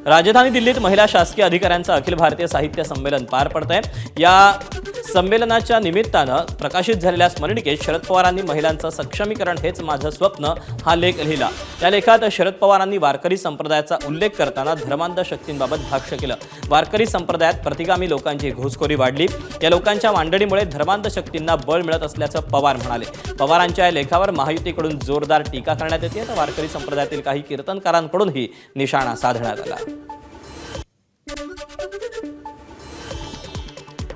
राजधानी दिल्लीत महिला शासकीय अधिकाऱ्यांचं अखिल भारतीय साहित्य संमेलन पार पडतंय। या संमेलनाच्या निमित्तानं प्रकाशित झालेल्या स्मरणिकेत शरद पवारांनी महिलांचं सक्षमीकरण हेच माझं स्वप्न हा लेख लिहिला। या लेखात शरद पवारांनी वारकरी संप्रदायाचा उल्लेख करताना धर्मांध शक्तींबाबत भाष्य केलं। वारकरी संप्रदायात प्रतिगामी लोकांची घुसखोरी वाढली, या लोकांच्या मांडणीमुळे धर्मांध शक्तींना बळ मिळत असल्याचं पवार म्हणाले। पवारांच्या या लेखावर महायुतीकडून जोरदार टीका करण्यात येते, तर वारकरी संप्रदायातील काही कीर्तनकारांकडूनही निशाणा साधण्यात आला।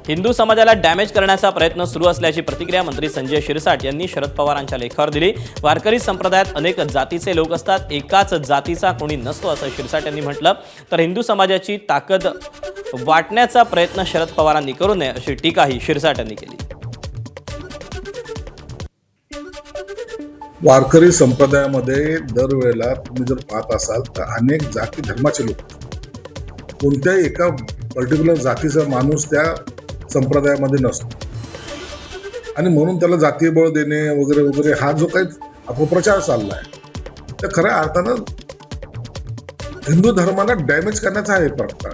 हिंदू समाजाला डॅमेज करण्याचा प्रयत्न सुरू असल्याची प्रतिक्रिया मंत्री संजय शिरसाट यांनी शरद पवारांच्या लेखावर दिली। वारकरी संप्रदायात अनेक जातीचे लोक असतात, एकाच जातीचा कोणी नसतो असं शिरसाट यांनी म्हटलं। तर हिंदू समाजाची ताकद वाटण्याचा प्रयत्न शरद पवारांनी करू नये अशी टीकाही शिरसाट यांनी केली। वारकरी संप्रदायामध्ये दरवेळेला तुम्ही जर पाहत असाल तर अनेक जाती धर्माचे लोक, कोणत्याही एका पर्टिक्युलर जातीचा माणूस त्या संप्रदायामध्ये नसतो आणि म्हणून त्याला जातीय बळ देणे वगैरे वगैरे हा जो काही अपप्रचार चालला आहे तर खऱ्या अर्थानं हिंदू धर्माला डॅमेज करण्याचा हा एक प्रकार।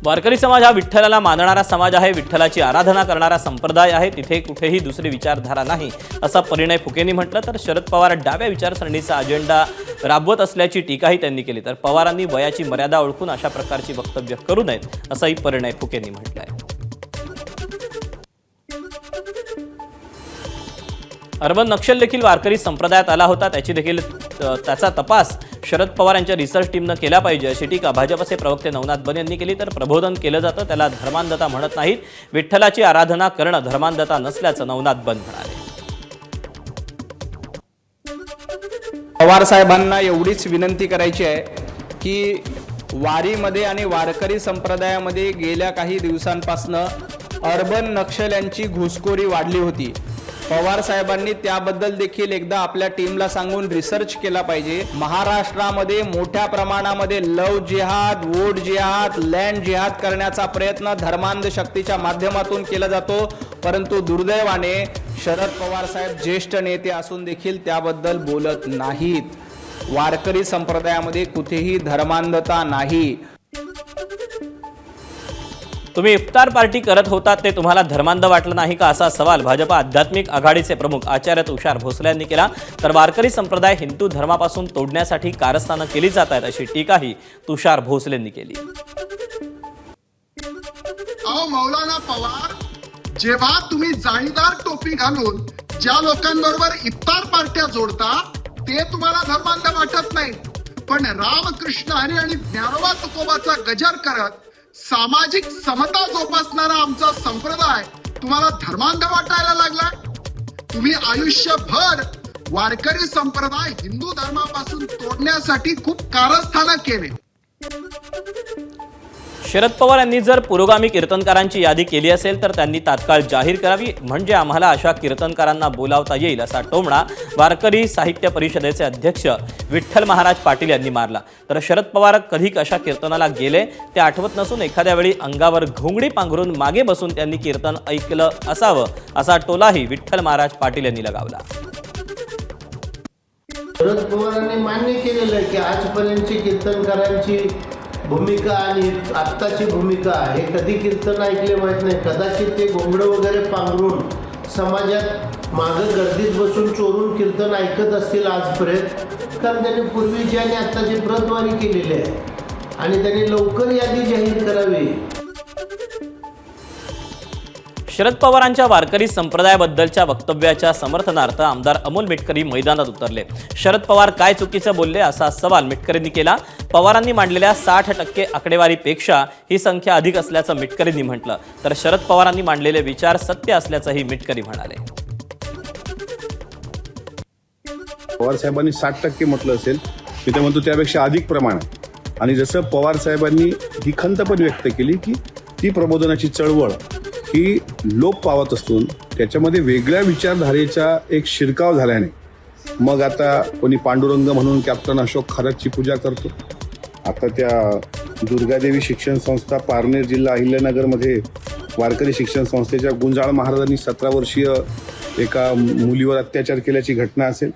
वारकरी समाज हा विठ्ठलाला मानणारा समाज आहे, विठ्ठलाची आराधना करणारा संप्रदाय आहे, तिथे कुठेही दुसरी विचारधारा नाही असा परिणय फुकेंनी म्हटलं। तर शरद पवार डाव्या विचारसरणीचा अजेंडा राबवत असल्याची टीकाही त्यांनी केली। तर पवारांनी वयाची मर्यादा ओळखून अशा प्रकारची वक्तव्य करू नयेत असंही परिणय फुकेंनी म्हटलंय। अर्बन नक्षल देखील वारकरी संप्रदायात आला होता, त्याचा तपास शरद पवार यांच्या रिसर्च टीमनं केला पाहिजे अशी टीका भाजपचे प्रवक्ते नवनाथ बन यांनी केली। तर प्रबोधन केलं जातं त्याला धर्मांधता म्हणत नाहीत, विठ्ठलाची आराधना करणं धर्मांधता नसल्याचं नवनाथ बन म्हणाले। पवार साहेबांना एवढीच विनंती करायची आहे की वारीमध्ये आणि वारकरी संप्रदायामध्ये गेल्या काही दिवसांपासनं अर्बन नक्षल्यांची घुसखोरी वाढली होती। पवार साहेबांनी त्याबद्दल देखील एकदा आपल्या टीमला सांगून रिसर्च केला पाहिजे। महाराष्ट्रामध्ये मोठ्या प्रमाणामध्ये लव जिहाद, वोट जिहाद, लँड जिहाद करण्याचा प्रयत्न धर्मांध शक्तीच्या माध्यमातून केला जातो, परंतु दुर्दैवाने शरद पवार साहेब ज्येष्ठ नेते असून देखील त्याबद्दल बोलत नाहीत। वारकरी संप्रदायामध्ये कुठेही धर्मांधता नाही। तुम्ही इफ्तार पार्टी करत होता ते तुम्हाला धर्मांध वाटलं नाही का असा सवाल भाजप आध्यात्मिक आघाडीचे प्रमुख आचार्य तुषार भोसले यांनी केला। तर वारकरी संप्रदाय हिंदू धर्मापासून तोडण्यासाठी कारस्थानं केली जात आहेत अशी टीकाही तुषार भोसलेंनी केली। मौलाना पवार, जेव्हा तुम्ही जाळीदार टोपी घालून ज्या लोकांबरोबर इफ्तार पार्ट्या जोडता ते तुम्हाला धर्मांध वाटत नाही, पण रामकृष्ण हरी आणि ज्ञानोबा तुकोबाचा गजर करत सामाजिक समता जोपासणारा आमचा संप्रदाय तुम्हाला धर्मांध वाटायला लागला। तुम्ही आयुष्यभर वारकरी संप्रदाय हिंदू धर्मापासून तोडण्यासाठी खूप कारस्थानं केले। शरद पवार यांनी जर पुरोगामी कीर्तनकारांची यादी केली असेल तर त्यांनी तात्काळ जाहीर करावी, म्हणजे आम्हाला अशा कीर्तनकारांना बोलावता येईल असा टोमणा वारकरी साहित्य परिषदेचे अध्यक्ष विठ्ठल महाराज पाटील यांनी मारला। तर शरद पवार कधी कशा कीर्तनाला गेले ते आठवत नसून एखाद्या वेळी अंगावर घोंगडी पांघरून मागे बसून त्यांनी कीर्तन ऐकलं असावं असा टोलाही विठ्ठल महाराज पाटील यांनी लगावला। शरद पवारांनी मान्य केलेलं आहे की आजपर्यंतची कीर्तनकारांची भूमिका आणि आत्ताची भूमिका हे कधी कीर्तन ऐकले माहीत नाही। कदाचित ते घोंगडं वगैरे पांघरून समाजात मागं गर्दीत बसून चोरून कीर्तन ऐकत असतील आजपर्यंत, कारण त्यांनी पूर्वीची आणि आत्ताची प्रतवारी केलेली आहे आणि त्यांनी लवकर यादी जाहीर करावी। शरद पवारांच्या वारकरी संप्रदायाबद्दलच्या वक्तव्याच्या समर्थनार्थ आमदार अमोल मिटकरी मैदानात उतरले। शरद पवार काय चुकीचं बोलले असा सवाल मिटकरींनी केला। पवारांनी मांडलेल्या 60% आकडेवारीपेक्षा ही संख्या अधिक असल्याचं मिटकरींनी म्हटलं। तर शरद पवारांनी मांडलेले विचार सत्य असल्याचंही मिटकरी म्हणाले। पवार साहेबांनी 60% म्हटलं असेल, मी तर म्हणतो त्यापेक्षा अधिक प्रमाण आहे। आणि जसं पवार साहेबांनी ही खंत पण व्यक्त केली की ती प्रबोधनाची चळवळ ही लोक पावत असून त्याच्यामध्ये वेगळ्या विचारधारेचा एक शिरकाव झाल्याने मग आता कोणी पांडुरंग म्हणून कॅप्टन अशोक खरातची पूजा करतो। आता त्या दुर्गादेवी शिक्षण संस्था पारनेर जिल्हा अहिल्यानगरमध्ये वारकरी शिक्षण संस्थेच्या गुंजाळ महाराजांनी 17 वर्षीय एका मुलीवर अत्याचार केल्याची घटना असेल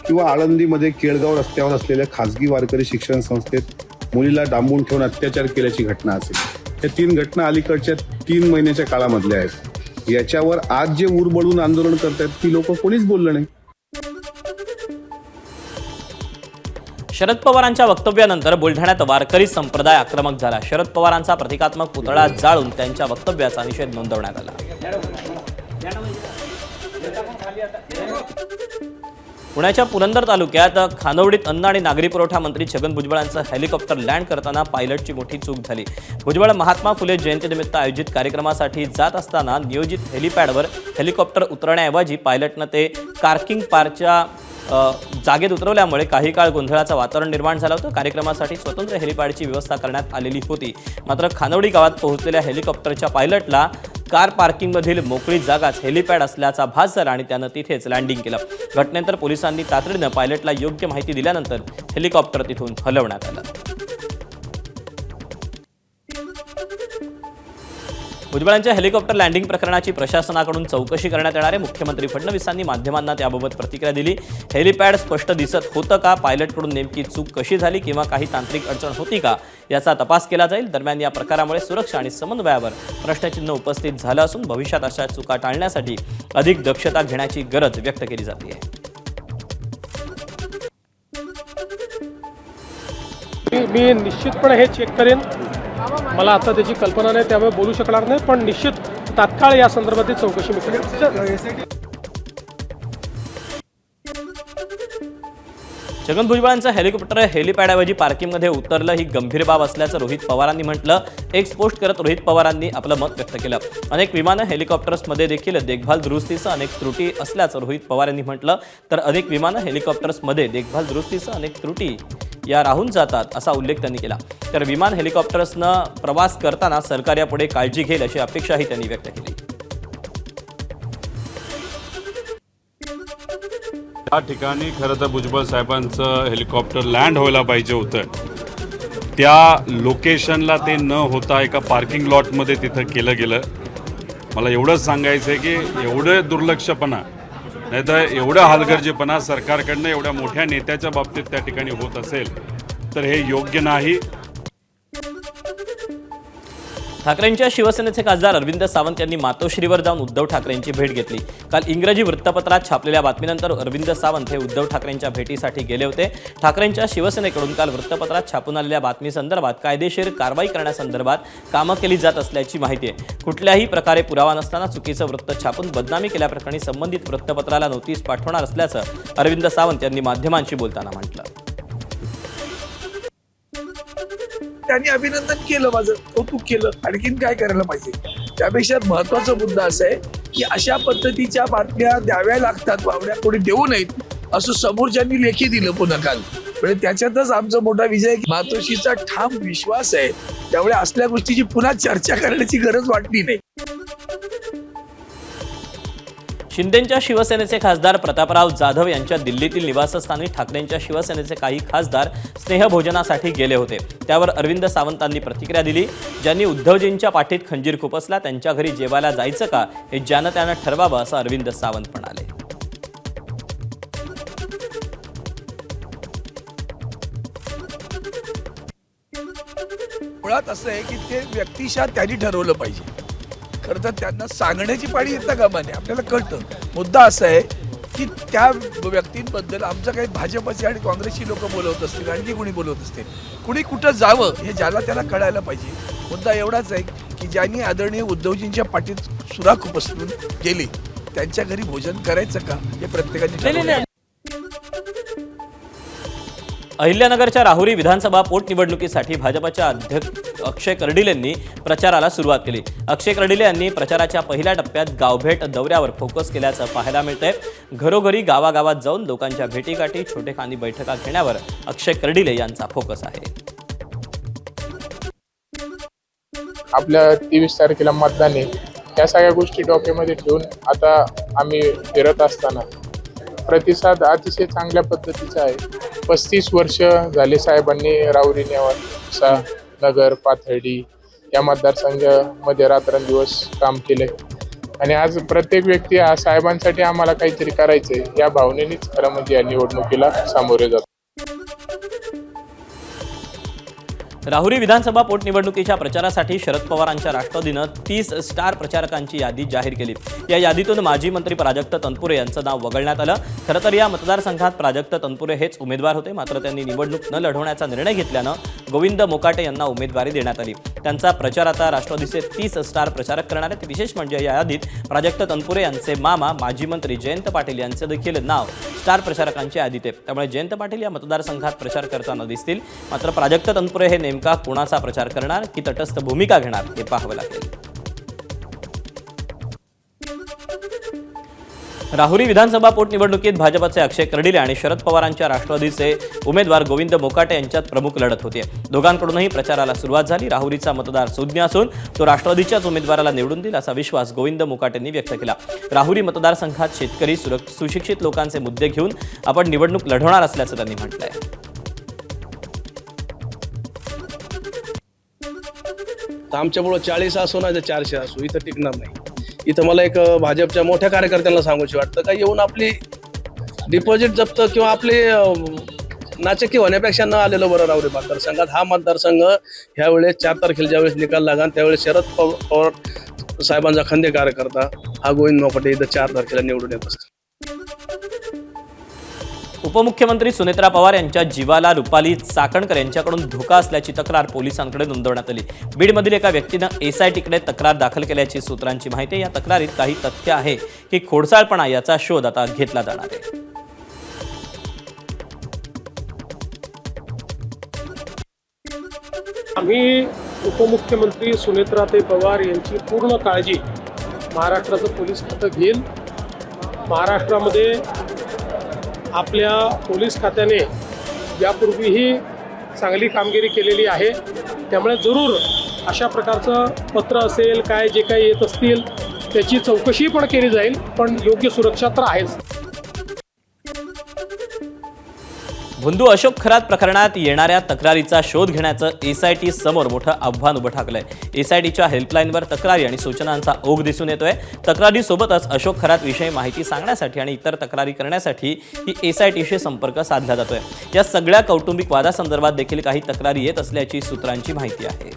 किंवा आळंदीमध्ये केळगाव रस्त्यावर असलेल्या खाजगी वारकरी शिक्षण संस्थेत मुलीला डांबून ठेवून अत्याचार केल्याची घटना असेल, या 3 घटना अलीकडच्या 3 महिन्याच्या काळामधल्या आहेत. याच्यावर आज जे उरबळून आंदोलन करतायत ती लोक कोणीच बोललं नाही. शरद पवारांच्या वक्तव्यानंतर बुलढाण्यात वारकरी संप्रदाय आक्रमक झाला. शरद पवारांचा प्रतिकात्मक पुतळा जाळून त्यांच्या वक्तव्याचा निषेध नोंदवण्यात आला. पुण्याच्या पुरंदर तालुक्यात खानवडीत अन्न आणि नागरी पुरवठा मंत्री छगन भुजबळांचं हेलिकॉप्टर लँड करताना पायलटची मोठी चूक झाली. भुजबळ महात्मा फुले जयंतीनिमित्त आयोजित कार्यक्रमासाठी जात असताना नियोजित हेलिपॅडवर हेलिकॉप्टर उतरण्याऐवजी पायलटनं ते कारकिंग पार्कच्या जागेत उतरवल्यामुळे काही काळ गोंधळाचं वातावरण निर्माण झालं होतं. कार्यक्रमासाठी स्वतंत्र हेलिपॅडची व्यवस्था करण्यात आलेली होती. मात्र खानवडी गावात पोहोचलेल्या हेलिकॉप्टरच्या पायलटला कार पार्किंगमधील मोकळी जागाच हेलिपॅड असल्याचा भास झाला आणि त्यानं तिथेच लँडिंग केलं. घटनेनंतर पोलिसांनी तातडीनं पायलटला योग्य माहिती दिल्यानंतर हेलिकॉप्टर तिथून हलवण्यात आलं. भुजबळांच्या हेलिकॉप्टर लँडिंग प्रकरणाची प्रशासनाकडून चौकशी करण्यात येणार आहे. मुख्यमंत्री फडणवीसांनी माध्यमांना त्याबाबत प्रतिक्रिया दिली. हेलिपॅड स्पष्ट दिसत होतं का, पायलटकडून नेमकी चूक कशी झाली किंवा काही तांत्रिक अडचण होती का, याचा तपास केला जाईल. दरम्यान या प्रकारामुळे सुरक्षा आणि समन्वयावर प्रश्नचिन्ह उपस्थित झालं असून भविष्यात अशा चुका टाळण्यासाठी अधिक दक्षता घेण्याची गरज व्यक्त केली जाते. मी निश्चितपणे हे चेक करेन. मला आता त्याची कल्पना नाही, त्यामुळे बोलू शकणार नाही, पण निश्चित तात्काळ या संदर्भातील चौकशी मी करेन. छगन भुजबळांचं हेलिकॉप्टर हेलिपॅडऐवजी पार्किंगमध्ये उतरलं ही गंभीर बाब असल्याचं रोहित पवारांनी म्हटलं. एक पोस्ट करत रोहित पवारांनी आपलं मत व्यक्त केलं. अनेक विमानं हेलिकॉप्टर्समध्ये देखील देखभाल दुरुस्तीसह अनेक त्रुटी असल्याचं रोहित पवार यांनी म्हटलं. तर अनेक विमानं हेलिकॉप्टर्समध्ये देखभाल दुरुस्तीसह अनेक त्रुटी या राहून जातात असा उल्लेख त्यांनी केला. तर विमान हेलिकॉप्टर्सनं प्रवास करताना सरकार यापुढे काळजी घेईल अशी अपेक्षाही त्यांनी व्यक्त केली. त्या ठिकाणी खरं तर भुजबळ साहेबांचं हेलिकॉप्टर लँड व्हायला पाहिजे होतं. त्या लोकेशनला ते न होता एका पार्किंग लॉटमध्ये तिथं केलं गेलं. मला एवढंच सांगायचं आहे की एवढं दुर्लक्षपणा नाही तर एवढं हलगर्जीपणा सरकारकडनं एवढ्या मोठ्या नेत्याच्या बाबतीत त्या ठिकाणी होत असेल तर हे योग्य नाही. ठाकरेंच्या शिवसेनेचे खासदार अरविंद सावंत यांनी मातोश्रीवर जाऊन उद्धव ठाकरेंची भेट घेतली. काल इंग्रजी वृत्तपत्रात छापलेल्या बातमीनंतर अरविंद सावंत हे उद्धव ठाकरेंच्या भेटीसाठी गेले होते. ठाकरेंच्या शिवसेनेकडून काल वृत्तपत्रात छापून आलेल्या बातमीसंदर्भात कायदेशीर कारवाई करण्यासंदर्भात कामं केली जात असल्याची माहिती आहे. कुठल्याही प्रकारे पुरावा नसताना चुकीचं वृत्त छापून बदनामी केल्याप्रकरणी संबंधित वृत्तपत्राला नोटीस पाठवणार असल्याचं अरविंद सावंत यांनी माध्यमांशी बोलताना म्हटलं. त्यांनी अभिनंदन केलं, माझं कौतुक केलं. आणखीन काय करायला पाहिजे? त्यापेक्षा महत्वाचा मुद्दा असा आहे की अशा पद्धतीच्या बातम्या द्याव्या लागतात, वावड्या कोणी देऊ नयेत असं समोरच्यांनी लेखी दिलं पुन्हा काल. म्हणजे त्याच्यातच आमचा मोठा विजय. मातोश्रीचा ठाम विश्वास आहे, त्यामुळे असल्या गोष्टीची पुन्हा चर्चा करण्याची गरज वाटली नाही. शिंदेंच्या शिवसेनेचे खासदार प्रतापराव जाधव यांच्या दिल्लीतील निवासस्थानी ठाकरेंच्या शिवसेनेचे काही खासदार स्नेहभोजनासाठी गेले होते. त्यावर अरविंद सावंतांनी प्रतिक्रिया दिली. ज्यांनी उद्धवजींच्या पाठीत खंजीर खुपसला त्यांच्या घरी जेवायला जायचं का हे ज्यानं त्यानं ठरवावं असं अरविंद सावंत म्हणाले. मुळात असं आहे की ते व्यक्तिशः त्यांनी ठरवलं पाहिजे. खरं तर त्यांना सांगण्याची पाळी येतं कामा नये. आपल्याला कळतं. मुद्दा असा आहे की त्या व्यक्तींबद्दल आमचं काही भाजपचे आणि काँग्रेसची लोक बोलवत असतील, आणखी कोणी बोलवत असतील, कुणी कुठं जावं हे ज्याला त्याला कळायला पाहिजे. मुद्दा एवढाच आहे की ज्यांनी आदरणीय उद्धवजींच्या पाठीत सुरा खुपसून गेली त्यांच्या घरी भोजन करायचं का हे प्रत्येकाने ठरवलं. अहिल्यानगरच्या राहुरी विधानसभा पोटनिवडणुकीसाठी भाजपच्या अध्यक्ष अक्षय कर्डिले यांनी प्रचाराला सुरुवात केली. अक्षय कर्डिले यांनी प्रचाराच्या पहिल्या टप्प्यात गावभेट दौऱ्यावर फोकस केल्याचं पाहायला मिळतंय. घरोघरी गावागावात जाऊन लोकांच्या भेटीगाठी छोटेखानी बैठका घेण्यावर अक्षय कर्डिले यांचा फोकस आहे. आपल्या 23 तारखेला मतदान आहे, या सगळ्या गोष्टी डोक्यामध्ये ठेवून आता आम्ही फिरत असताना प्रतिसाद अतिशय चांगल्या पद्धतीचा आहे. 35 वर्ष झाले साहेबांनी राहुरी, नेवासा, नगर, पाथर्डी या मतदारसंघामध्ये रात्रंदिवस काम केले. आणि आज प्रत्येक व्यक्ती हा साहेबांसाठी आम्हाला काहीतरी करायचंय या भावनेनेच खरं म्हणजे या निवडणुकीला सामोरे जातो. राहुरी विधानसभा पोटनिवडणुकीच्या प्रचारासाठी शरद पवारांच्या राष्ट्रवादीनं 30 स्टार प्रचारकांची यादी जाहीर केली. या यादीतून माजी मंत्री प्राजक्त तनपुरे यांचं नाव वगळण्यात आलं. खरं तर या मतदारसंघात प्राजक्त तनपुरे हेच उमेदवार होते, मात्र त्यांनी निवडणूक न लढवण्याचा निर्णय घेतल्यानं गोविंद मोकाटे यांना उमेदवारी देण्यात आली. त्यांचा प्रचार आता राष्ट्रवादीचे 30 स्टार प्रचारक करणार आहेत. विशेष म्हणजे या यादीत प्राजक्त तनपुरे यांचे मामा माजी मंत्री जयंत पाटील यांचे देखील नाव स्टार प्रचारकांच्या यादीत आहे. त्यामुळे जयंत पाटील या मतदारसंघात प्रचार करताना दिसतील. मात्र प्राजक्त तनपुरे हे नेमका कोणाचा प्रचार करणार की तटस्थ भूमिका घेणार हे पाहावं लागेल. राहुरी विधानसभा पोटनिवडणुकीत भाजपचे अक्षय कर्डिले आणि शरद पवारांच्या राष्ट्रवादीचे उमेदवार गोविंद मोकाटे यांच्यात प्रमुख लढत होती. दोघांकडूनही प्रचाराला सुरुवात झाली. राहुरीचा मतदार सुज्ञ असून तो राष्ट्रवादीच्याच उमेदवाराला निवडून देईल असा विश्वास गोविंद मोकाटेंनी व्यक्त केला. राहुरी मतदारसंघात शेतकरी सुशिक्षित लोकांचे मुद्दे घेऊन आपण निवडणूक लढवणार असल्याचं त्यांनी म्हटलंय. आमच्यामुळं 40 असो ना 400 असो इथं टिकणार नाही. इथं मला एक भाजपच्या मोठ्या कार्यकर्त्यांना सांगूशी वाटतं का येऊन आपली डिपॉझिट जप्त किंवा आपले नाचक्की होण्यापेक्षा न आलेलं बरं राहुरी मतदारसंघात. हा मतदारसंघ ह्यावेळेस 4 तारखेला ज्यावेळेस निकाल लागला त्यावेळेस शरद पवार साहेबांचा खंदे कार्यकर्ता हा गोविंद मोकाटे इथं 4 तारखेला निवडून येत असतो. उपमुख्यमंत्री सुनेत्रा पवार यांच्या जीवाला रुपाली चाकणकर यांच्याकडून धोका असल्याची तक्रार पोलिसांकडे नोंदवण्यात आली. बीडमधील एका व्यक्तीनं एसआयटीकडे तक्रार दाखल केल्याची सूत्रांची माहिती. या तक्रारीत काही तथ्य आहे की खोडसाळपणा याचा शोध आता घेतला जाणार आहे. आम्ही उपमुख्यमंत्री सुनेत्राताई पवार यांची पूर्ण काळजी महाराष्ट्राचं पोलीस खातं घेईल. महाराष्ट्रामध्ये आपल्या पोलीस खात्याने यापूर्वीही चांगली कामगिरी केलेली आहे. त्यामुळे जरूर अशा प्रकारचं पत्र असेल काय जे काही येत असतील त्याची चौकशी पण केली जाईल, पण योग्य सुरक्षा तर आहेच. भोंदू अशोक खरात प्रकरणात येणाऱ्या तक्रारीचा शोध घेण्याचं एसआयटी समोर मोठं आव्हान उभं ठाकलंय. एसआयटीच्या हेल्पलाईनवर तक्रारी आणि सूचनांचा ओघ दिसून येतोय. तक्रारीसोबतच अशोक खरात विषयी माहिती सांगण्यासाठी आणि इतर तक्रारी करण्यासाठी ही एसआयटीशी संपर्क साधला जातोय. या सगळ्या कौटुंबिक वादासंदर्भात देखील काही तक्रारी येत असल्याची सूत्रांची माहिती आहे.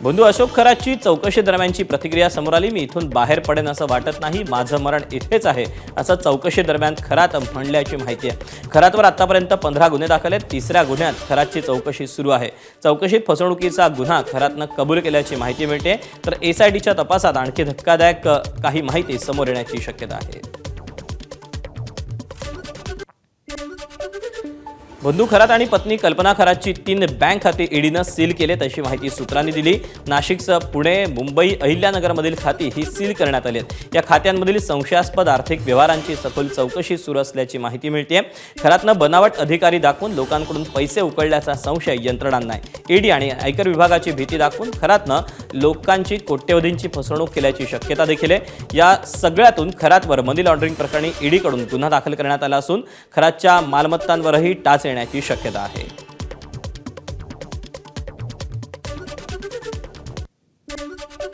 भोंदू अशोक खरातची चौकशी दरम्यानची प्रतिक्रिया समोर आली. मी इथून बाहेर पडेन असं वाटत नाही, माझं मरण इथेच आहे असं चौकशी दरम्यान खरात म्हणल्याची माहिती आहे. खरातवर आतापर्यंत 15 गुन्हे दाखल आहेत. 3ऱ्या गुन्ह्यात खरातची चौकशी सुरू आहे. चौकशीत फसवणुकीचा गुन्हा खरातनं कबूल केल्याची माहिती मिळते. तर एसआयटीच्या तपासात आणखी धक्कादायक काही माहिती समोर येण्याची शक्यता आहे. भोंदू खरात आणि पत्नी कल्पना खरातची 3 बँक खाती ईडीनं सील केलेत अशी माहिती सूत्रांनी दिली. नाशिकसह पुणे, मुंबई, अहिल्यानगरमधील खाती ही सील करण्यात आली आहेत. या खात्यांमधील संशयास्पद आर्थिक व्यवहारांची सखोल चौकशी सुरू असल्याची माहिती मिळते. खरातनं बनावट अधिकारी दाखवून लोकांकडून पैसे उकळल्याचा संशय यंत्रणांना आहे. ईडी आणि आयकर विभागाची भीती दाखवून खरातनं लोकांची कोट्यवधींची फसवणूक केल्याची शक्यता देखील आहे. या सगळ्यातून खरातवर मनी लॉन्ड्रिंग प्रकरणी ईडीकडून गुन्हा दाखल करण्यात आला असून खरातच्या मालमत्तांवरही टाच येण्याची शक्यता आहे.